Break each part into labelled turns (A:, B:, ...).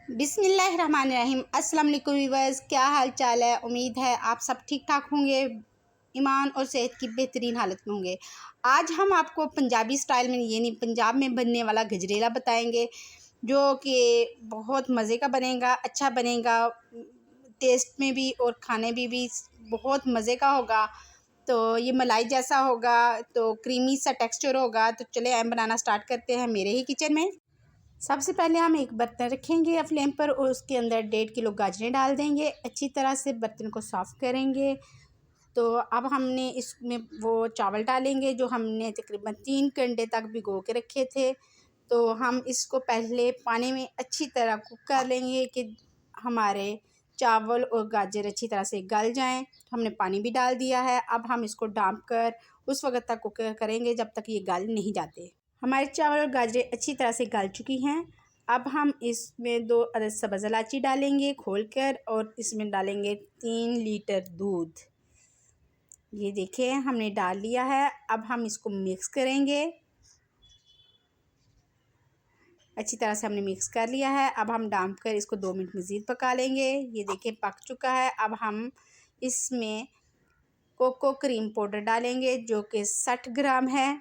A: बिस्मिल्लाहिर्रहमानिर्रहीम। अस्सलाम वालेकुम व्यूअर्स, क्या हाल चाल है। उम्मीद है आप सब ठीक ठाक होंगे, ईमान और सेहत की बेहतरीन हालत में होंगे। आज हम आपको पंजाबी स्टाइल में यानी पंजाब में बनने वाला गजरेला बताएंगे, जो कि बहुत मज़े का बनेगा, अच्छा बनेगा, टेस्ट में भी और खाने में भी बहुत मज़े का होगा। तो ये मलाई जैसा होगा, तो क्रीमी सा टेक्सचर होगा। तो चले हम बनाना स्टार्ट करते हैं मेरे ही किचन में। सबसे पहले हम एक बर्तन रखेंगे फ्लेम पर और उसके अंदर 1.5 किलो गाजरें डाल देंगे। अच्छी तरह से बर्तन को साफ़ करेंगे। तो अब हमने इसमें वो चावल डालेंगे जो हमने तकरीबन 3 घंटे तक भिगो के रखे थे। तो हम इसको पहले पानी में अच्छी तरह कुक कर लेंगे कि हमारे चावल और गाजर अच्छी तरह से गल जाएं। हमने पानी भी डाल दिया है। अब हम इसको ढाँप कर उस वक्त तक कुक करेंगे जब तक ये गल नहीं जाते। हमारे चावल और गाजरें अच्छी तरह से गल चुकी हैं। अब हम इसमें 2 अदद सब्ज़ इलायची डालेंगे खोलकर, और इसमें डालेंगे 3 लीटर दूध। ये देखिए हमने डाल लिया है। अब हम इसको मिक्स करेंगे। अच्छी तरह से हमने मिक्स कर लिया है। अब हम ढाँप कर इसको 2 मिनट मज़ीद पका लेंगे। ये देखिए पक चुका है। अब हम इसमें कोको क्रीम पाउडर डालेंगे जो कि 60 ग्राम है।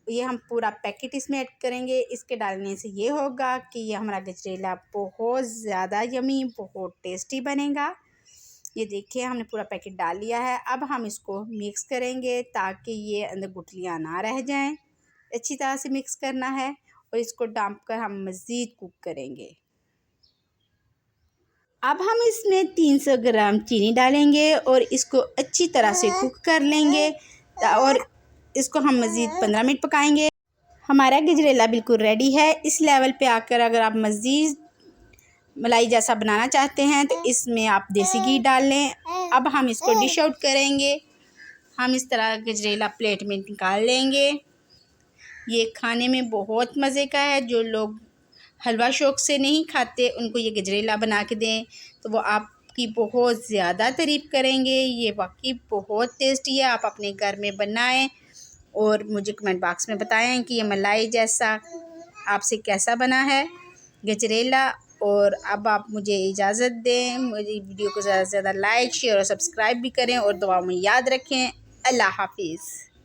A: ये हम पूरा पैकेट इसमें ऐड करेंगे। इसके डालने से ये होगा कि ये हमारा गजरेला बहुत ज़्यादा यमी, बहुत टेस्टी बनेगा। ये देखिए हमने पूरा पैकेट डाल लिया है। अब हम इसको मिक्स करेंगे ताकि ये अंदर गुठलियाँ ना रह जाएं। अच्छी तरह से मिक्स करना है और इसको ढाँप कर हम मज़ीद कुक करेंगे। अब हम इसमें 300 ग्राम चीनी डालेंगे और इसको अच्छी तरह से कुक कर लेंगे और इसको हम मज़ीद 15 मिनट पकाएंगे। हमारा गजरेला बिल्कुल रेडी है। इस लेवल पे आकर अगर आप मज़ीद मलाई जैसा बनाना चाहते हैं तो इसमें आप देसी घी डाल लें। अब हम इसको डिश आउट करेंगे। हम इस तरह गजरेला प्लेट में निकाल लेंगे। ये खाने में बहुत मज़े का है। जो लोग हलवा शौक़ से नहीं खाते उनको ये गजरेला बना के दें तो वो आपकी बहुत ज़्यादा तारीफ़ करेंगे। ये वाकई बहुत टेस्टी है। आप अपने घर में बनाएं और मुझे कमेंट बॉक्स में बताएं कि ये मलाई जैसा आपसे कैसा बना है गजरेला। और अब आप मुझे इजाज़त दें। मुझे वीडियो को ज़्यादा से ज़्यादा लाइक शेयर और सब्सक्राइब भी करें और दुआ में याद रखें। अल्लाह हाफिज़।